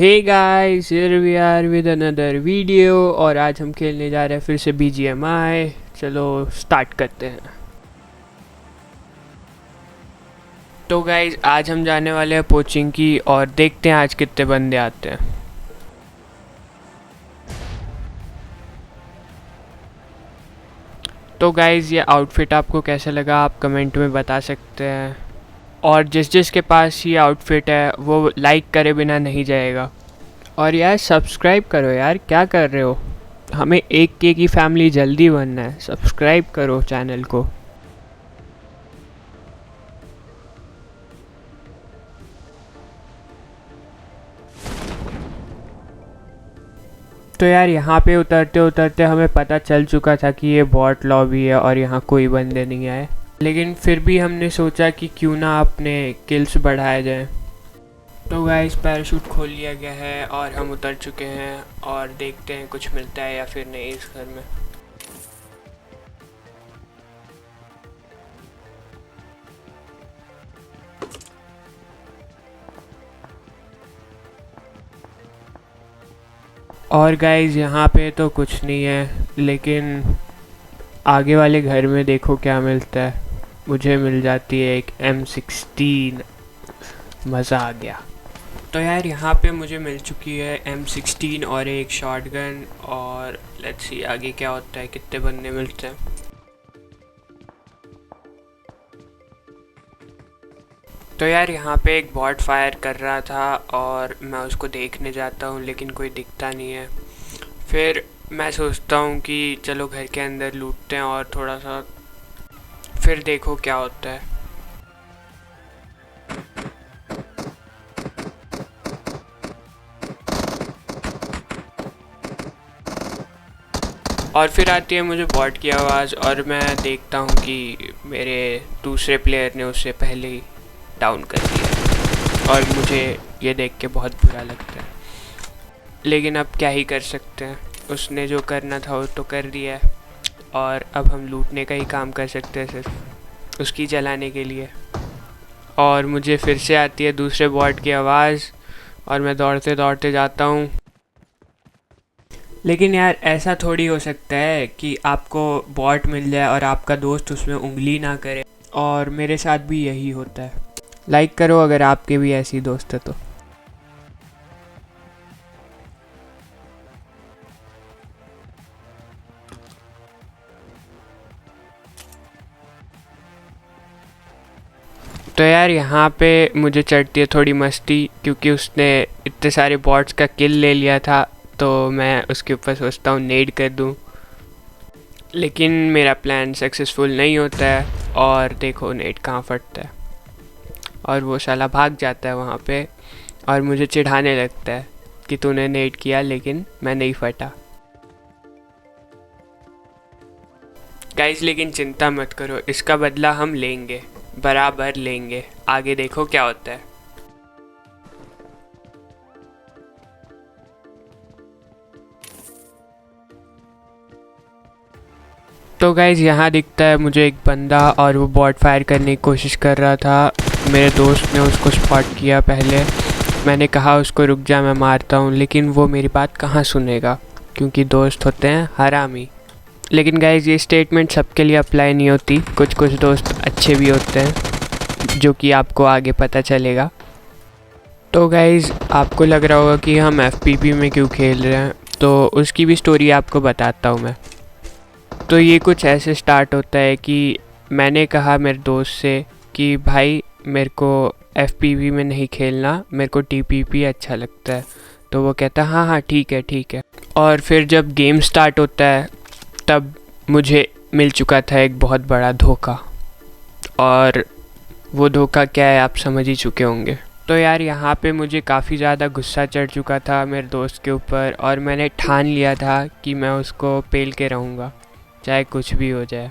Hey guys, here we are with another video. और आज हम खेलने जा रहे हैं फिर से BGMI। चलो स्टार्ट करते हैं। तो गाइस, आज हम जाने वाले हैं पोचिंग की और देखते हैं आज कितने बंदे आते हैं। तो गाइस, ये आउटफिट आपको कैसा लगा आप कमेंट में बता सकते हैं। और जिस के पास ये आउटफिट है वो लाइक करे बिना नहीं जाएगा। और यार सब्सक्राइब करो यार, क्या कर रहे हो। हमें 1K की फैमिली जल्दी बनना है, सब्सक्राइब करो चैनल को। तो यार यहाँ पे उतरते उतरते हमें पता चल चुका था कि ये बॉट लॉबी है और यहाँ कोई बंदे नहीं आए, लेकिन फिर भी हमने सोचा कि क्यों ना अपने किल्स बढ़ाया जाए। तो गाइस, पैराशूट खोल लिया गया है और हम उतर चुके हैं और देखते हैं कुछ मिलता है या फिर नहीं इस घर में। और गाइस, यहाँ पे तो कुछ नहीं है, लेकिन आगे वाले घर में देखो क्या मिलता है। मुझे मिल जाती है एक M16। मज़ा आ गया। तो यार यहाँ पे मुझे मिल चुकी है M16 और एक शॉटगन। और लेट्स सी आगे क्या होता है, कितने बंदे मिलते हैं। तो यार यहाँ पे एक बॉट फायर कर रहा था और मैं उसको देखने जाता हूँ, लेकिन कोई दिखता नहीं है। फिर मैं सोचता हूँ कि चलो घर के अंदर लूटते हैं और थोड़ा सा, फिर देखो क्या होता है। और फिर आती है मुझे बॉट की आवाज़ और मैं देखता हूँ कि मेरे दूसरे प्लेयर ने उससे पहले ही डाउन कर दिया और मुझे ये देख के बहुत बुरा लगता है, लेकिन अब क्या ही कर सकते हैं। उसने जो करना था वो तो कर दिया है और अब हम लूटने का ही काम कर सकते हैं सिर्फ उसकी जलाने के लिए। और मुझे फिर से आती है दूसरे बॉट की आवाज़ और मैं दौड़ते दौड़ते जाता हूँ। लेकिन यार ऐसा थोड़ी हो सकता है कि आपको बॉट मिल जाए और आपका दोस्त उसमें उंगली ना करे। और मेरे साथ भी यही होता है। लाइक करो अगर आपके भी ऐसी दोस्त है तो। तो यार यहाँ पे मुझे चढ़ती है थोड़ी मस्ती, क्योंकि उसने इतने सारे बॉट्स का किल ले लिया था। तो मैं उसके ऊपर सोचता हूँ नेड कर दूँ, लेकिन मेरा प्लान सक्सेसफुल नहीं होता है। और देखो नेट कहाँ फटता है और वो साला भाग जाता है वहाँ पे और मुझे चिढ़ाने लगता है कि तूने नेट किया लेकिन मैं नहीं फटा। गाइस, लेकिन चिंता मत करो, इसका बदला हम लेंगे, बराबर लेंगे। आगे देखो क्या होता है। तो गाइज़, यहाँ दिखता है मुझे एक बंदा और वो बॉट फायर करने की कोशिश कर रहा था। मेरे दोस्त ने उसको स्पॉट किया पहले। मैंने कहा उसको रुक जा, मैं मारता हूँ, लेकिन वो मेरी बात कहाँ सुनेगा, क्योंकि दोस्त होते हैं हरामी। लेकिन गाइज़, ये स्टेटमेंट सबके लिए अप्लाई नहीं होती, कुछ कुछ दोस्त अच्छे भी होते हैं, जो कि आपको आगे पता चलेगा। तो गाइज़, आपको लग रहा होगा कि हम FPP में क्यों खेल रहे हैं, तो उसकी भी स्टोरी आपको बताता हूँ मैं। तो ये कुछ ऐसे स्टार्ट होता है कि मैंने कहा मेरे दोस्त से कि भाई मेरे को FPV में नहीं खेलना, मेरे को TPP अच्छा लगता है। तो वो कहता हाँ हाँ ठीक है ठीक है। और फिर जब गेम स्टार्ट होता है तब मुझे मिल चुका था एक बहुत बड़ा धोखा। और वो धोखा क्या है आप समझ ही चुके होंगे। तो यार यहाँ पे मुझे काफ़ी ज़्यादा गुस्सा चढ़ चुका था मेरे दोस्त के ऊपर और मैंने ठान लिया था कि मैं उसको पेल के रहूँगा, चाहे कुछ भी हो जाए।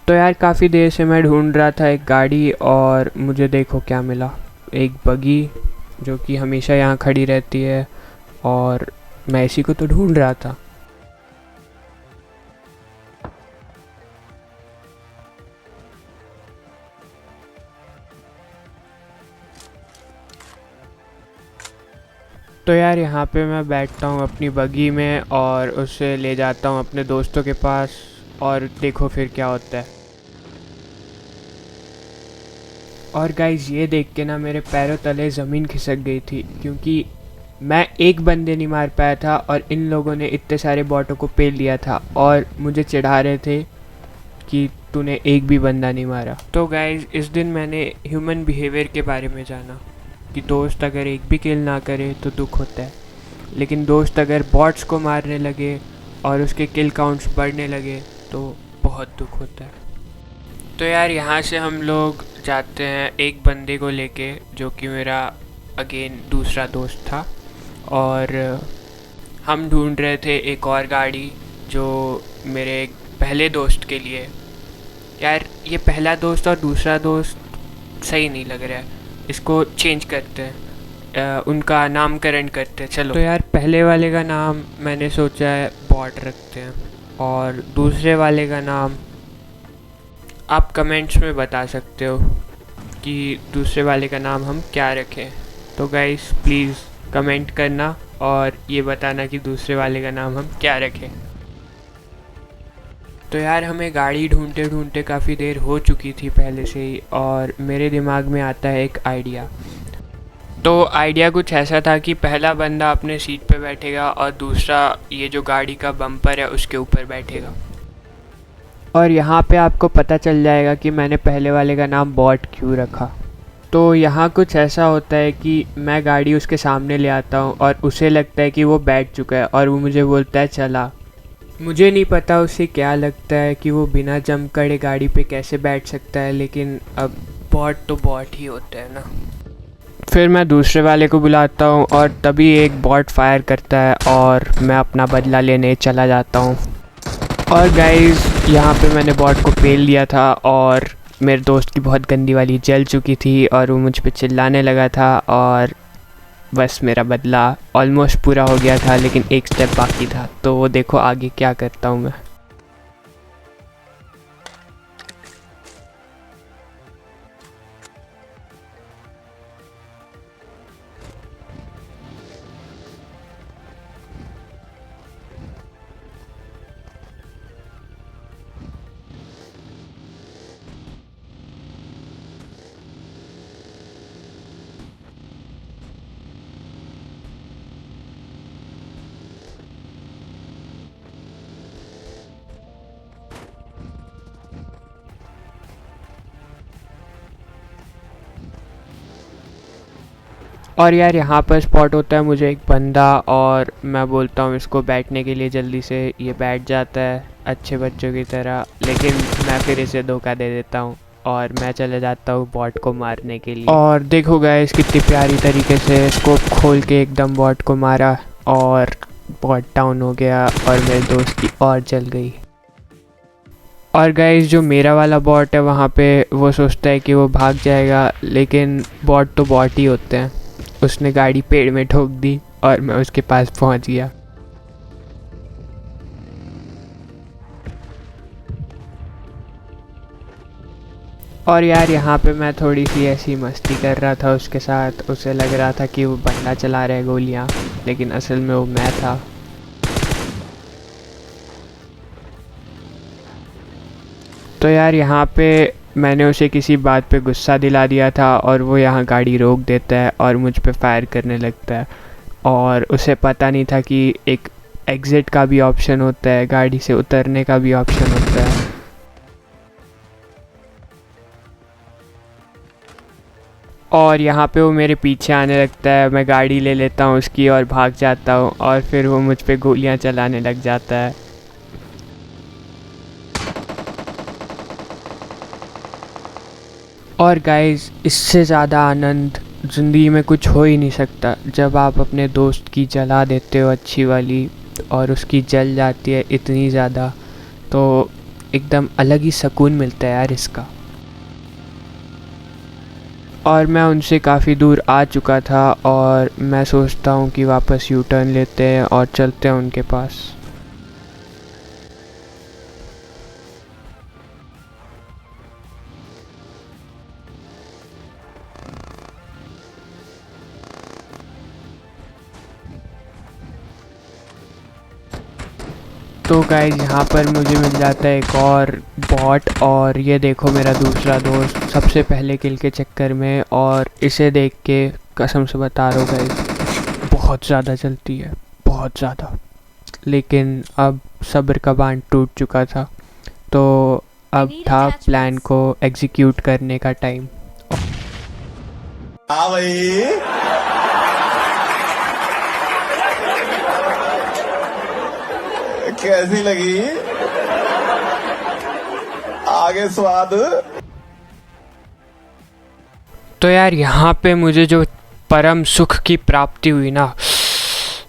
तो यार काफ़ी देर से मैं ढूंढ रहा था एक गाड़ी और मुझे देखो क्या मिला, एक बगी जो कि हमेशा यहाँ खड़ी रहती है और मैं इसी को तो ढूंढ रहा था। तो यार यहाँ पे मैं बैठता हूँ अपनी बगी में और उसे ले जाता हूँ अपने दोस्तों के पास, और देखो फिर क्या होता है। और गाइज़ ये देख के ना मेरे पैरों तले ज़मीन खिसक गई थी, क्योंकि मैं एक बंदे नहीं मार पाया था और इन लोगों ने इतने सारे बॉटों को पेल लिया था और मुझे चिढ़ा रहे थे कि तूने एक भी बंदा नहीं मारा। तो गाइज़ इस दिन मैंने ह्यूमन बिहेवियर के बारे में जाना कि दोस्त अगर एक भी किल ना करे तो दुख होता है, लेकिन दोस्त अगर बॉट्स को मारने लगे और उसके किल काउंट्स बढ़ने लगे तो बहुत दुख होता है। तो यार यहाँ से हम लोग जाते हैं एक बंदे को लेके, जो कि मेरा अगेन दूसरा दोस्त था, और हम ढूंढ रहे थे एक और गाड़ी जो मेरे पहले दोस्त के लिए। यार ये पहला दोस्त और दूसरा दोस्त सही नहीं लग रहा है, इसको चेंज करते हैं, उनका नामकरण करते हैं। चलो, तो यार पहले वाले का नाम मैंने सोचा है बॉट रखते हैं, और दूसरे वाले का नाम आप कमेंट्स में बता सकते हो कि दूसरे वाले का नाम हम क्या रखें। तो गाइस प्लीज़ कमेंट करना और ये बताना कि दूसरे वाले का नाम हम क्या रखें। तो यार हमें गाड़ी ढूंढते ढूंढते काफ़ी देर हो चुकी थी पहले से ही, और मेरे दिमाग में आता है एक आइडिया। तो आइडिया कुछ ऐसा था कि पहला बंदा अपने सीट पे बैठेगा और दूसरा ये जो गाड़ी का बम्पर है उसके ऊपर बैठेगा, और यहाँ पे आपको पता चल जाएगा कि मैंने पहले वाले का नाम बॉट क्यों रखा। तो यहाँ कुछ ऐसा होता है कि मैं गाड़ी उसके सामने ले आता हूँ और उसे लगता है कि वो बैठ चुका है और वो मुझे बोलता है चला। मुझे नहीं पता उसे क्या लगता है कि वो बिना जंप करे गाड़ी पे कैसे बैठ सकता है, लेकिन अब बॉट तो बॉट ही होता है ना। फिर मैं दूसरे वाले को बुलाता हूँ और तभी एक बॉट फायर करता है और मैं अपना बदला लेने चला जाता हूँ। और गाइज़ यहाँ पे मैंने बॉट को पेल लिया था और मेरे दोस्त की बहुत गंदी वाली जल चुकी थी और वो मुझ पे चिल्लाने लगा था, और बस मेरा बदला ऑलमोस्ट पूरा हो गया था, लेकिन एक स्टेप बाकी था। तो वो देखो आगे क्या करता हूँ मैं। और यार यहाँ पर स्पॉट होता है मुझे एक बंदा, और मैं बोलता हूँ इसको बैठने के लिए जल्दी से। ये बैठ जाता है अच्छे बच्चों की तरह, लेकिन मैं फिर इसे धोखा दे देता हूँ और मैं चले जाता हूँ बॉट को मारने के लिए। और देखो गाइस कितनी प्यारी तरीके से स्कोप खोल के एकदम बॉट को मारा और बॉट डाउन हो गया और मेरे दोस्त की और जल गई। और गाइस जो मेरा वाला बॉट है वहाँ पे वो सोचता है कि वो भाग जाएगा, लेकिन बॉट तो बॉट ही होते हैं। उसने गाड़ी पेड़ में ठोक दी और मैं उसके पास पहुँच गया। और यार यहाँ पे मैं थोड़ी सी ऐसी मस्ती कर रहा था उसके साथ। उसे लग रहा था कि वो बंदा चला रहा है गोलियाँ, लेकिन असल में वो मैं था। तो यार यहाँ पे मैंने उसे किसी बात पे गुस्सा दिला दिया था और वो यहाँ गाड़ी रोक देता है और मुझ पे फायर करने लगता है, और उसे पता नहीं था कि एक एग्ज़िट का भी ऑप्शन होता है, गाड़ी से उतरने का भी ऑप्शन होता है। और यहाँ पे वो मेरे पीछे आने लगता है, मैं गाड़ी ले लेता हूँ उसकी और भाग जाता हूँ, और फिर वो मुझ पे गोलियाँ चलाने लग जाता है। और गाइस इससे ज़्यादा आनंद ज़िंदगी में कुछ हो ही नहीं सकता, जब आप अपने दोस्त की जला देते हो अच्छी वाली और उसकी जल जाती है इतनी ज़्यादा, तो एकदम अलग ही सुकून मिलता है यार इसका। और मैं उनसे काफ़ी दूर आ चुका था और मैं सोचता हूँ कि वापस यू टर्न लेते हैं और चलते हैं उनके पास। तो गाइस यहाँ पर मुझे मिल जाता है एक और बॉट, और ये देखो मेरा दूसरा दोस्त सबसे पहले किल के चक्कर में, और इसे देख के कसम से बता रहा हूँ गाइस बहुत ज़्यादा चलती है, बहुत ज़्यादा। लेकिन अब सब्र का बांध टूट चुका था, तो अब था प्लान को एग्जीक्यूट करने का टाइम। हाँ भाई, कैसी लगी आगे स्वाद? तो यार यहाँ पे मुझे जो परम सुख की प्राप्ति हुई ना,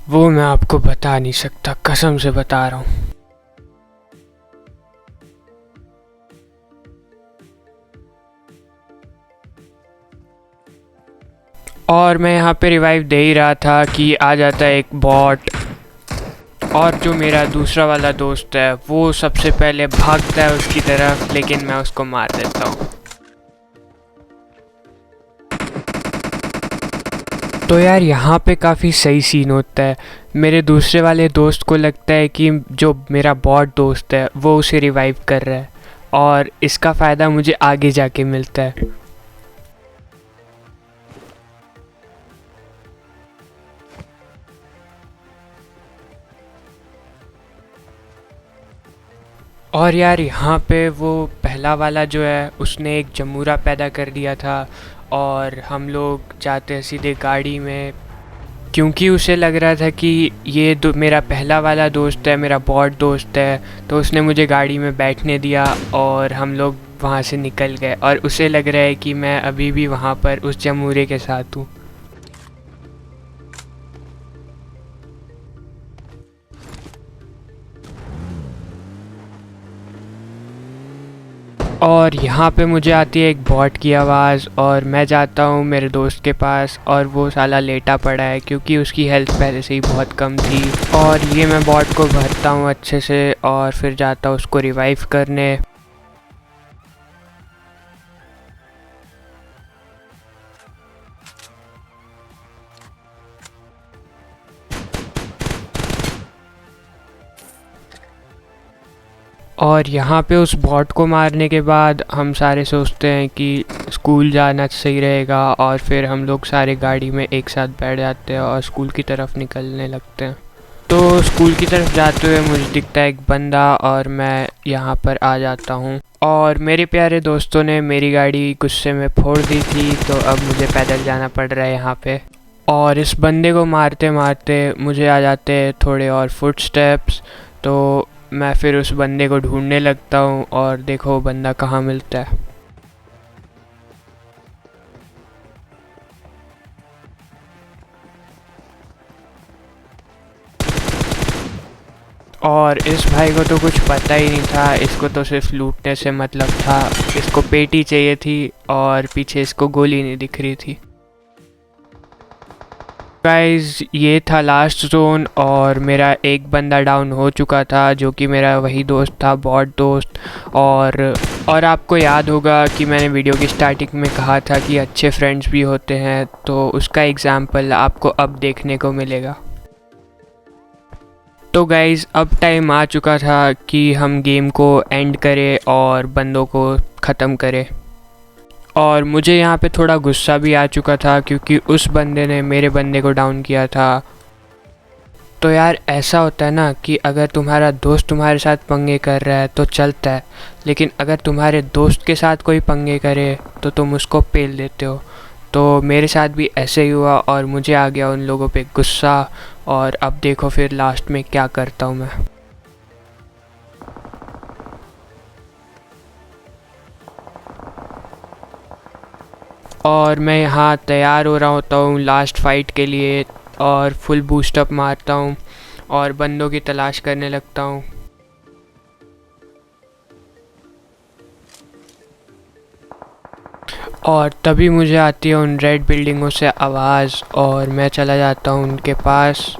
वो मैं आपको बता नहीं सकता, कसम से बता रहा हूँ। और मैं यहाँ पे रिवाइव दे ही रहा था कि आ जाता है एक बॉट, और जो मेरा दूसरा वाला दोस्त है वो सबसे पहले भागता है उसकी तरफ, लेकिन मैं उसको मार देता हूँ। तो यार यहाँ पे काफ़ी सही सीन होता है। मेरे दूसरे वाले दोस्त को लगता है कि जो मेरा बॉट दोस्त है वो उसे रिवाइव कर रहा है, और इसका फ़ायदा मुझे आगे जाके मिलता है। और यार यहाँ पे वो पहला वाला जो है उसने एक जमूरा पैदा कर दिया था, और हम लोग जाते हैं सीधे गाड़ी में, क्योंकि उसे लग रहा था कि ये मेरा पहला वाला दोस्त है, मेरा बॉट दोस्त है, तो उसने मुझे गाड़ी में बैठने दिया और हम लोग वहाँ से निकल गए। और उसे लग रहा है कि मैं अभी भी वहाँ पर उस जमूरे के साथ हूँ। और यहाँ पे मुझे आती है एक बॉट की आवाज़, और मैं जाता हूँ मेरे दोस्त के पास, और वो साला लेटा पड़ा है क्योंकि उसकी हेल्थ पहले से ही बहुत कम थी। और ये मैं बॉट को भरता हूँ अच्छे से, और फिर जाता हूँ उसको रिवाइव करने। और यहाँ पे उस बॉट को मारने के बाद हम सारे सोचते हैं कि स्कूल जाना सही रहेगा, और फिर हम लोग सारे गाड़ी में एक साथ बैठ जाते हैं और स्कूल की तरफ निकलने लगते हैं। तो स्कूल की तरफ जाते हुए मुझे दिखता है एक बंदा, और मैं यहाँ पर आ जाता हूँ। और मेरे प्यारे दोस्तों ने मेरी गाड़ी गुस्से में फोड़ दी थी, तो अब मुझे पैदल जाना पड़ रहा है यहाँ पे। और इस बंदे को मारते मारते मुझे आ जाते हैं थोड़े और फुट स्टेप्स, तो मैं फिर उस बंदे को ढूंढने लगता हूँ, और देखो वो बंदा कहाँ मिलता है। और इस भाई को तो कुछ पता ही नहीं था, इसको तो सिर्फ लूटने से मतलब था, इसको पेटी चाहिए थी और पीछे इसको गोली नहीं दिख रही थी। गाइस ये था लास्ट जोन, और मेरा एक बंदा डाउन हो चुका था जो कि मेरा वही दोस्त था, बॉट दोस्त। और आपको याद होगा कि मैंने वीडियो की स्टार्टिंग में कहा था कि अच्छे फ्रेंड्स भी होते हैं, तो उसका एग्जाम्पल आपको अब देखने को मिलेगा। तो गाइस अब टाइम आ चुका था कि हम गेम को एंड करें और बंदों को ख़त्म करें। और मुझे यहाँ पे थोड़ा गुस्सा भी आ चुका था क्योंकि उस बंदे ने मेरे बंदे को डाउन किया था। तो यार ऐसा होता है ना कि अगर तुम्हारा दोस्त तुम्हारे साथ पंगे कर रहा है तो चलता है, लेकिन अगर तुम्हारे दोस्त के साथ कोई पंगे करे तो तुम उसको पेल देते हो। तो मेरे साथ भी ऐसे ही हुआ और मुझे आ गया उन लोगों पे गुस्सा, और अब देखो फिर लास्ट में क्या करता हूँ मैं। और मैं यहाँ तैयार हो रहा होता हूँ लास्ट फाइट के लिए, और फुल बूस्टअप मारता हूँ और बंदों की तलाश करने लगता हूँ। और तभी मुझे आती है उन रेड बिल्डिंगों से आवाज़, और मैं चला जाता हूँ उनके पास।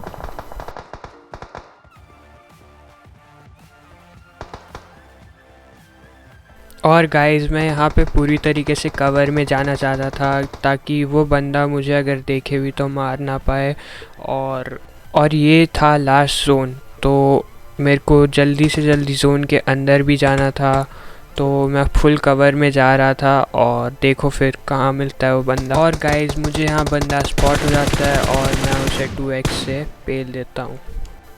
और गाइस मैं यहाँ पे पूरी तरीके से कवर में जाना चाहता था ताकि वो बंदा मुझे अगर देखे भी तो मार ना पाए। और ये था लास्ट जोन। तो मेरे को जल्दी से जल्दी जोन के अंदर भी जाना था, तो मैं फुल कवर में जा रहा था और देखो फिर कहाँ मिलता है वो बंदा। और गाइस मुझे यहाँ बंदा स्पॉट हो जाता है और मैं उसे 2x से पेल देता हूँ।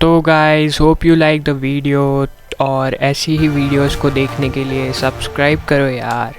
तो guys hope you like the video, और ऐसी ही वीडियोस को देखने के लिए सब्सक्राइब करो यार।